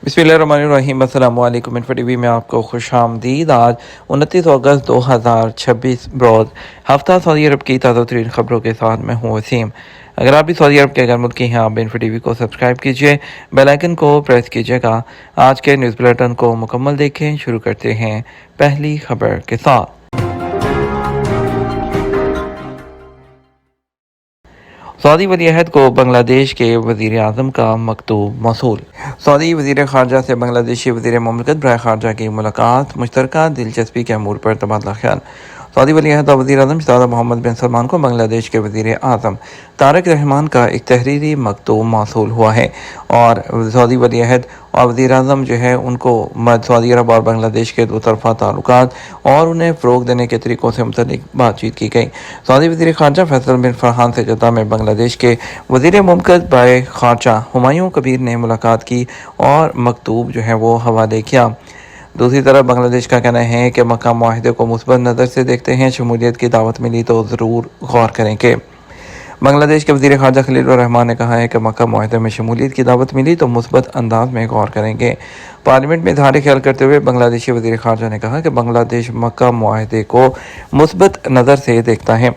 बिस्मिल्लाहिर्रहमानिर्रहीम। अस्सलाम वालेकुम। इन्फो टीवी में आपको खुश आमदीद। आज 29 अगस्त 2026 रोज़ हफ्ता सऊदी अरब की ताज़ा तरीन खबरों के साथ मैं हूँ वसीम। अगर आप भी सऊदी अरब के अगर मुल्क के हैं, आप इन्फो टीवी को सब्सक्राइब कीजिए, बेल आइकन को प्रेस कीजिएगा। आज के न्यूज़ बुलेटिन को मुकम्मल देखें। शुरू करते हैं पहली खबर के साथ। सऊदी वली-अहद को बांग्लादेश के वज़ीर आज़म का मकतूब मौसूल। सऊदी वज़ीर ख़ारजा से बांग्लादेशी वज़ीर मुमलिकत बराए ख़ारजा की मुलाकात, मुश्तरका दिलचस्पी के अमूर पर तबादला ख्याल। सऊदी वली-अहद और वज़ीर आज़म शहज़ादा मोहम्मद बिन सलमान को बांग्लादेश के वज़ीर आज़म तारिक रहमान का एक तहरीरी मकतूब मौसूल हुआ है और सऊदी वली-अहद और वज़ीर आज़म जो है उनको सऊदी अरब और बांग्लादेश के दो तरफ़ा ताल्लुकात और उन्हें फ़रोग़ देने के तरीक़ों से मुतल्लिक़ बातचीत की गई। सऊदी वज़ीर ख़ारजा फैसल बिन फ़रहान से जद्दा में बांग्लादेश के वज़ीर मुमलिकत बराए ख़ारजा हुमायूं कबीर ने मुलाकात की और मकतूब जो है वो हवाले किया। दूसरी तरफ बांग्लादेश का कहना है कि मक्का मुआहिदे को मुस्बत नज़र से देखते हैं, शमूलियत की दावत मिली तो ज़रूर गौर करेंगे। बांग्लादेश के वज़ीर ख़ारजा खलीलुर रहमान ने कहा है कि मक्का मुआहिदे में शमूलियत की दावत मिली तो मुस्बत अंदाज में गौर करेंगे। पार्लियामेंट में इज़हार ख्याल करते हुए बांग्लादेशी वज़ीर ख़ारजा ने कहा कि बांग्लादेश मक्का मुआहिदे को मुस्बत नज़र से देखता है।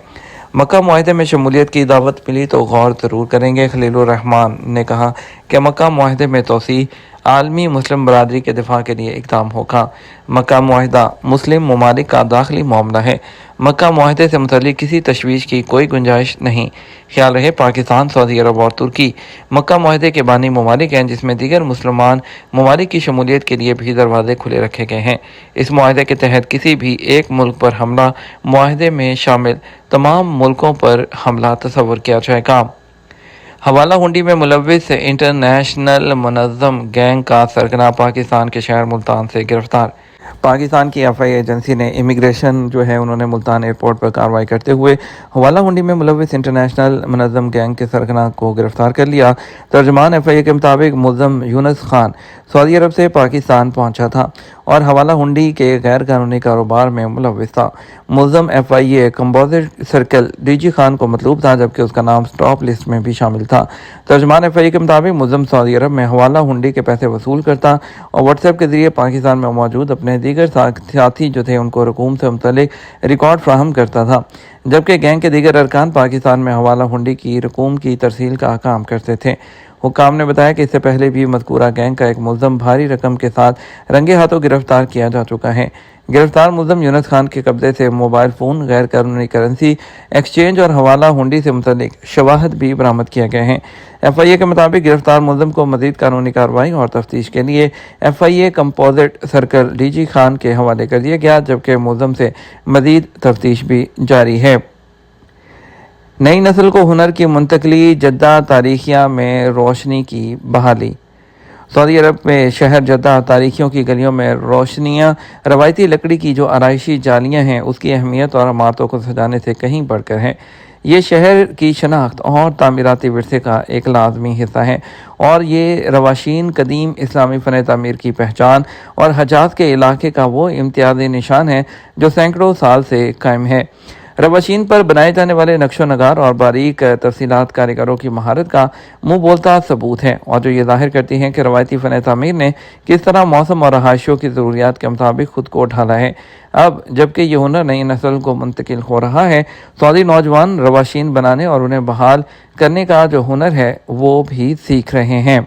मक्का मुआहिदे में शमूलियत की दावत मिली तो गौर ज़रूर करेंगे। खलीलुर रहमान ने कहा कि मक्का मुआहिदे में तोसी आलमी मुस्लिम बरादरी के दिफा के लिए इक़दाम होगा। मक्का मुआहिदा मुस्लिम ममालिक का दाखिली मामला है। मक्का मुआहिदे से मुतल्लिक़ किसी तशवीश की कोई गुंजाइश नहीं। ख्याल रहे पाकिस्तान, सऊदी अरब और तुर्की मक्का मुआहिदे के बानी ममालिक हैं, जिसमें दीगर मुसलमान ममालिक की शमूलियत के लिए भी दरवाजे खुले रखे गए हैं। इस मुआहिदे के तहत किसी भी एक मुल्क पर हमला मुआहिदे में शामिल तमाम मुल्कों पर हमला तस्वर किया जाएगा। हवाला हुंडी में मुलव्विस इंटरनेशनल मुनज़्ज़म गैंग का सरगना पाकिस्तान के शहर मुल्तान से गिरफ्तार। पाकिस्तान की एफआई एजेंसी ने इमिग्रेशन जो है उन्होंने मुल्तान एयरपोर्ट पर कार्रवाई करते हुए हवाला हुंडी में मुलव्विस इंटरनेशनल मुनज़्ज़म गैंग के सरगना को गिरफ्तार कर लिया। तर्जमान एफआईए के मुताबिक मुल्ज़म यूनुस खान सऊदी अरब से पाकिस्तान पहुंचा था और हवाला हुंडी के गैर कानूनी कारोबार में मुलव्विस था। मुल्ज़म FIA composite circle DG Khan को मतलूब था, जबकि उसका नाम स्टॉप लिस्ट में भी शामिल था। तर्जमान एफआईए के मुताबिक मुल्ज़म सऊदी अरब में हवाला हुंडी के पैसे वसूल करता और व्हाट्सएप के जरिए पाकिस्तान में मौजूद अपने दीगर साथी जो थे उनको रकूम से मुतल्लिक रिकॉर्ड फ्राहम करता था, जबकि गैंग के दीगर अरकान पाकिस्तान में हवाला हुंडी की रकूम की तरसील का काम करते थे। हुक्काम ने बताया कि इससे पहले भी मज़कूरा गैंग का एक मुल्ज़म भारी रकम के साथ रंगे हाथों गिरफ्तार किया जा चुका है। गिरफ्तार मुल्ज़म यूनुस खान के कब्जे से मोबाइल फ़ोन, गैर कानूनी करेंसी एक्सचेंज और हवाला हुंडी से मुतल्लिक शवाहद भी बरामद किए गए हैं। एफआईए के मुताबिक गिरफ्तार मुल्ज़म को मज़ीद कानूनी कार्रवाई और तफ्तीश के लिए FIA composite circle DG Khan के हवाले कर दिया गया, जबकि मुल्ज़म से मज़ीद तफ्तीश भी जारी है। नई नस्ल को हुनर की मुंतकली, जद्दा तारीखिया में रोशनी की बहाली। सऊदी अरब में शहर जद्दा तारीखियों की गलियों में रोशनियाँ रवायती लकड़ी की जो आराइशी जालियाँ हैं उसकी अहमियत और इमारतों को सजाने से कहीं बढ़कर है। ये शहर की शनाख्त और तामीराती विरसे का एक लाजमी हिस्सा है और ये रवाशीन कदीम इस्लामी फ़न तामीर की पहचान और हजाज के इलाके का वो इम्तियाज़ी निशान है जो सैकड़ों साल से कायम है। रवाशीन पर बनाए जाने वाले नक्शो नगार और बारीक तफसीलात कारीगरों की महारत का मुँह बोलता सबूत है और जो ये जाहिर करती हैं कि रवायती फ़न तामीर ने किस तरह मौसम और रहायशों की ज़रूरियात के मुताबिक ख़ुद को ढाला है। अब जबकि ये हुनर नई नस्ल को मुंतकिल हो रहा है, सऊदी नौजवान रवाशीन बनाने और उन्हें बहाल करने का जो हुनर है वो भी सीख रहे हैं।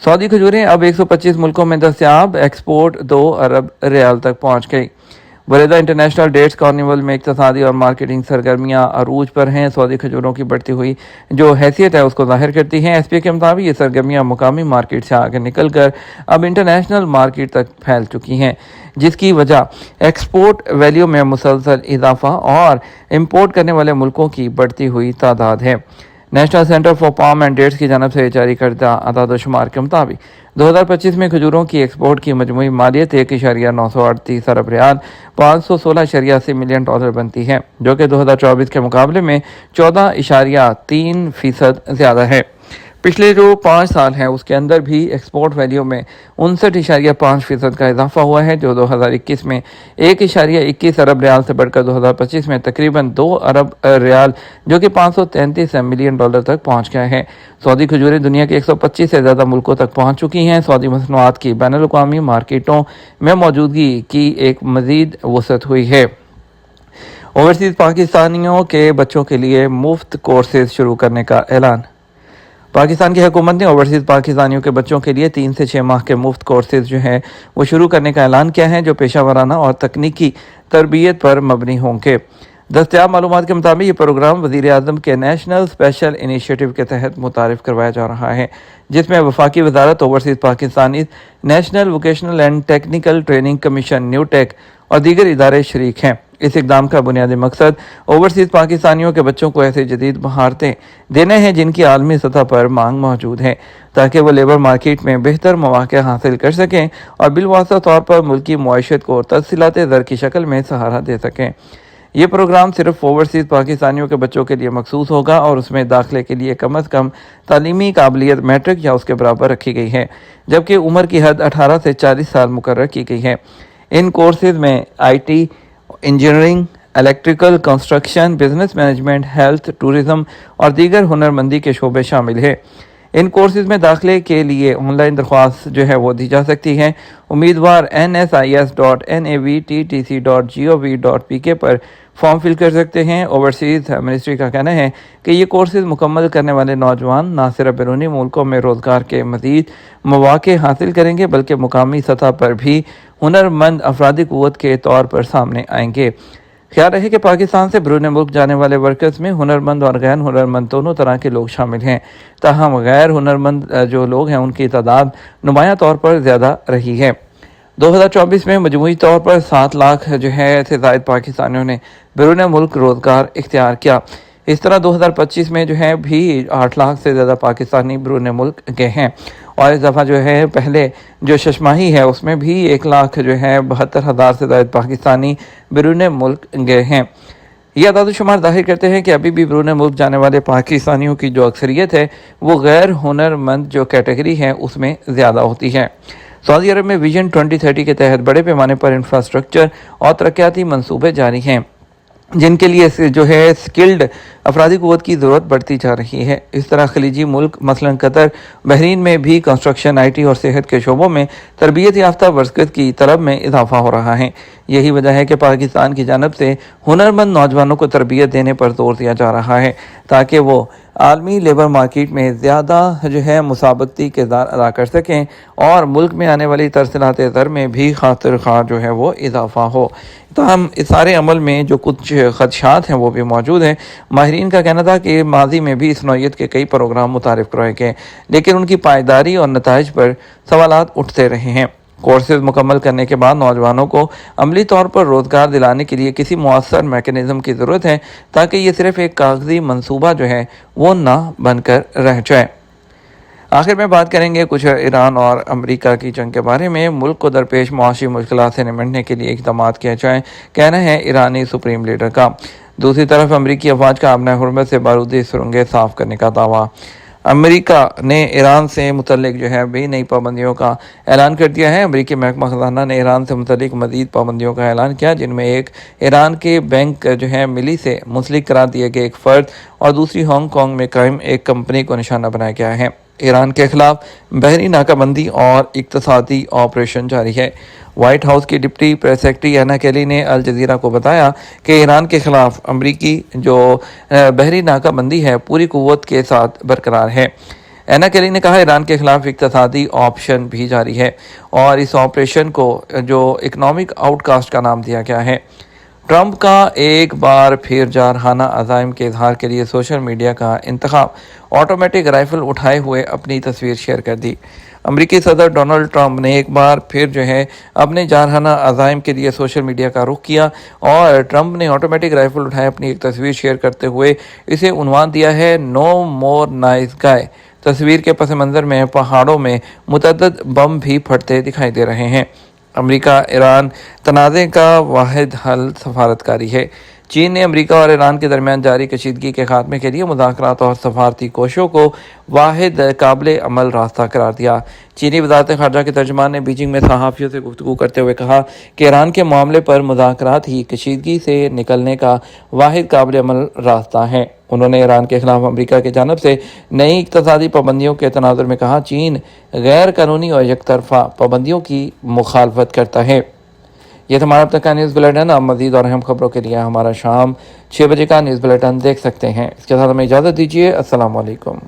सऊदी खजूरें अब 125 मुल्कों में दस्तयाब, एक्सपोर्ट 2 अरब रियाल तक पहुँच गई। बरेदा इंटरनेशनल डेट्स कार्निवल में इक़्तिसादी और मार्केटिंग सरगर्मियाँ अरूज पर हैं। सऊदी खजूरों की बढ़ती हुई जो हैसियत है उसको जाहिर करती हैं। एसपीए के मुताबिक ये सरगर्मियाँ मुकामी मार्केट से आगे निकल कर अब इंटरनेशनल मार्केट तक फैल चुकी हैं, जिसकी वजह एक्सपोर्ट वैल्यू में मुसलसल इजाफा और इम्पोर्ट करने वाले मुल्कों की बढ़ती हुई तादाद है। National centre for palm and dates की जानब से जारी करदा अदाद शुमार के मुताबिक 2025 में खजूरों की एक्सपोर्ट की मजमूई मालियत 1.938 अरब रियाल 516.80 मिलियन डॉलर बनती है, जो कि 2024 के मुकाबले में 14.3% ज़्यादा है। पिछले जो 5 साल हैं उसके अंदर भी एक्सपोर्ट वैल्यू में 59.5% का इजाफा हुआ है, जो 2021 में 1.21 अरब रियाल से बढ़कर 2025 में तकरीबन 2 अरब रियाल जो कि 533 मिलियन डॉलर तक पहुंच गया है। सऊदी खजूरें दुनिया के 125 से ज़्यादा मुल्कों तक पहुंच चुकी हैं। सऊदी मसनूआत की बैनुल-अक़वामी मार्केटों में मौजूदगी की एक मज़ीद वसअत हुई है। ओवरसीज़ पाकिस्तानियों के बच्चों के लिए मुफ्त कोर्सेज शुरू करने का ऐलान। पाकिस्तान की हुकूमत ने ओवरसीज़ पाकिस्तानियों के बच्चों के लिए 3 से 6 माह के मुफ्त कोर्सेज जो है वो शुरू करने का ऐलान किया है, जो पेशा वराना और तकनीकी तरबियत पर मबनी होंगे। दस्तयाब मालूमात के मुताबिक ये प्रोग्राम वज़ीर आज़म के नेशनल स्पेशल इनिशिएटिव के तहत मुतारिफ करवाया जा रहा है, जिसमें वफाकी वजारत overseas Pakistani, national vocational and technical training commission Newtech और दीगर इदारे शरीक हैं। इस इकदाम का बुनियादी मकसद ओवरसीज़ पाकिस्तानियों के बच्चों को ऐसे जदीद महारतें देने हैं जिनकी आलमी सतह पर मांग मौजूद है, ताकि वो लेबर मार्केट में बेहतर मौक़े हासिल कर सकें और बिलवास्ता तौर पर मुल्की मुआशत को तस्सीलात ज़र की शक्ल में सहारा दे सकें। ये प्रोग्राम सिर्फ ओवरसीज़ पाकिस्तानियों के बच्चों के लिए मखसूस होगा और उसमें दाखिले के लिए कम अज़ कम तालीमी काबिलियत मैट्रिक या उसके बराबर रखी गई है, जबकि उम्र की हद 18 से 40 साल मुकर्रर की गई है। इन कोर्सेज में IT, engineering, electrical, construction, business management, health, tourism और दीगर हुनरमंदी के शोबे शामिल हैं। इन कोर्सेज में दाखिले के लिए ऑनलाइन दरख्वास्त जो है वो दी जा सकती है। उम्मीदवार nsis.navttc.gov.pk पर फॉर्म फिल कर सकते हैं। ओवरसीज़ मिनिस्ट्री का कहना है कि ये कोर्सेज मुकम्मल करने वाले नौजवान न सिर्फ बैरूनी मुल्कों में रोज़गार के मज़ीद मौक़े हासिल करेंगे, बल्कि मुकामी सतह पर भी हुनरमंद अफरादी क़ुव्वत के तौर पर सामने आएंगे। ख्याल रहे कि पाकिस्तान से बैरून मुल्क जाने वाले वर्कर्स में हुनरमंद और गैर हुनरमंद दोनों तरह के लोग शामिल हैं। ताहम गैर हुनरमंद जो लोग हैं उनकी तादाद नुमायां तौर पर ज़्यादा रही है। 2024 में मजमूई तौर पर 7 लाख जो है से ज़ायद पाकिस्तानियों ने बैरून मुल्क रोज़गार इख्तियार किया। इस तरह 2025 में जो है भी 8 लाख से ज़्यादा पाकिस्तानी बैरून मुल्क गए हैं और इस दफ़ा जो है पहले जो शशमाही है उसमें भी 1 लाख जो है 72,000 से ज़्यादा पाकिस्तानी बैरून मुल्क गए हैं। ये अदाद-ओ-शुमार ज़ाहिर करते हैं कि अभी भी बैरून मुल्क जाने वाले पाकिस्तानियों की जो अक्सरियत है वो गैर हुनरमंद जो कैटेगरी है उसमें ज़्यादा होती है। सऊदी अरब में विजन 2030 के तहत बड़े पैमाने पर इंफ्रास्ट्रक्चर और तरक्याती मंसूबे जारी हैं, जिनके लिए जो है स्किल्ड अफरादी क़ुव्वत की ज़रूरत बढ़ती जा रही है। इस तरह खलीजी मुल्क मसलन कतर, बहरीन में भी कंस्ट्रक्शन, IT और सेहत के शोबों में तरबियत याफ्ता वर्कर्स की तलब में इजाफा हो रहा है। यही वजह है कि पाकिस्तान की जानब से हुनरमंद नौजवानों को तरबियत देने पर जोर दिया जा रहा है, ताकि वो आलमी लेबर मार्केट में ज़्यादा जो है मुसाबकती किरदार अदा कर सकें और मुल्क में आने वाली तरसीलात ज़र में भी खातिर खा जो है वो इजाफा हो। तो हम इस सारे अमल में जो कुछ खदशात हैं वो भी मौजूद हैं। माहिरीन का कहना था कि माजी में भी इस नौइयत के कई प्रोग्राम मुतारिफ करवाए गए, लेकिन उनकी पायदारी और नताइज पर सवालात उठते रहे हैं। कोर्सेज मुकम्मल करने के बाद नौजवानों को अमली तौर पर रोज़गार दिलाने के लिए किसी मुअस्सर मैकेनिज़्म की ज़रूरत है, ताकि ये सिर्फ एक कागजी मंसूबा जो है वो ना बनकर रह जाए। आखिर में बात करेंगे कुछ ईरान और अमेरिका की जंग के बारे में। मुल्क को दरपेश मुआशी मुश्किलात से निपटने के लिए इक़दाम किया जाए, कहना है ईरानी सुप्रीम लीडर का। दूसरी तरफ अमरीकी अफवाज का अपना हुर्मत से बारूदी सुरंगें साफ़ करने का दावा। अमेरिका ने ईरान से मुतल्लिक जो है भी नई पाबंदियों का ऐलान कर दिया है। अमेरिकी महकमा ख़ज़ाना ने ईरान से मुतल्लिक मज़ीद पाबंदियों का ऐलान किया, जिनमें एक ईरान के बैंक जो है मिली से मुंसलिक करार दिए गए एक फ़र्द और दूसरी हांगकॉन्ग में कायम एक कंपनी को निशाना बनाया गया है। ईरान के खिलाफ बहरी नाकाबंदी और इक़्तिसादी ऑपरेशन जारी है। वाइट हाउस की डिप्टी प्रेस सेक्रेटरी एना केली ने अल जज़ीरा को बताया कि ईरान के खिलाफ अमरीकी जो बहरी नाकाबंदी है पूरी क़ुव्वत के साथ बरकरार है। एना केली ने कहा ईरान के खिलाफ इक़्तिसादी ऑप्शन भी जारी है और इस ऑपरेशन को जो इकनॉमिक आउटकास्ट का नाम दिया गया है। ट्रंप का एक बार फिर जारहाना अज़ाइम के इजहार के लिए सोशल मीडिया का इंतखाब। ऑटोमेटिक राइफल उठाए हुए अपनी तस्वीर शेयर कर दी। अमरीकी सदर डोनाल्ड ट्रंप ने एक बार फिर जो है अपने जारहाना अज़ाइम के लिए सोशल मीडिया का रुख किया और ट्रंप ने ऑटोमेटिक राइफल उठाए अपनी एक तस्वीर शेयर करते हुए इसे उन्वान दिया है नो मोर नाइस गाय। तस्वीर के पस मंज़र में पहाड़ों में मुतअद्दिद बम भी फटते दिखाई दे रहे हैं। अमेरिका ईरान तनाज़े का वाहिद हल सफारतकारी है। چین نے امریکہ اور ایران کے درمیان جاری کشیدگی کے خاتمے کے لیے مذاکرات اور سفارتی کوششوں کو واحد قابل عمل راستہ قرار دیا۔ چینی وزارت خارجہ کے ترجمان نے بیجنگ میں صحافیوں سے گفتگو کرتے ہوئے کہا کہ ایران کے معاملے پر مذاکرات ہی کشیدگی سے نکلنے کا واحد قابل عمل راستہ ہے۔ انہوں نے ایران کے خلاف امریکہ کی جانب سے نئی اقتصادی پابندیوں کے تناظر میں کہا چین غیر قانونی اور یک طرفہ پابندیوں کی مخالفت کرتا ہے۔ یہ تھا ہمارا اب تک کا نیوز بلیٹن۔ آپ مزید اور اہم خبروں کے لیے ہمارا شام 6 بجے کا نیوز بلیٹن دیکھ سکتے ہیں۔ اس کے ساتھ ہمیں اجازت دیجیے۔ السلام علیکم۔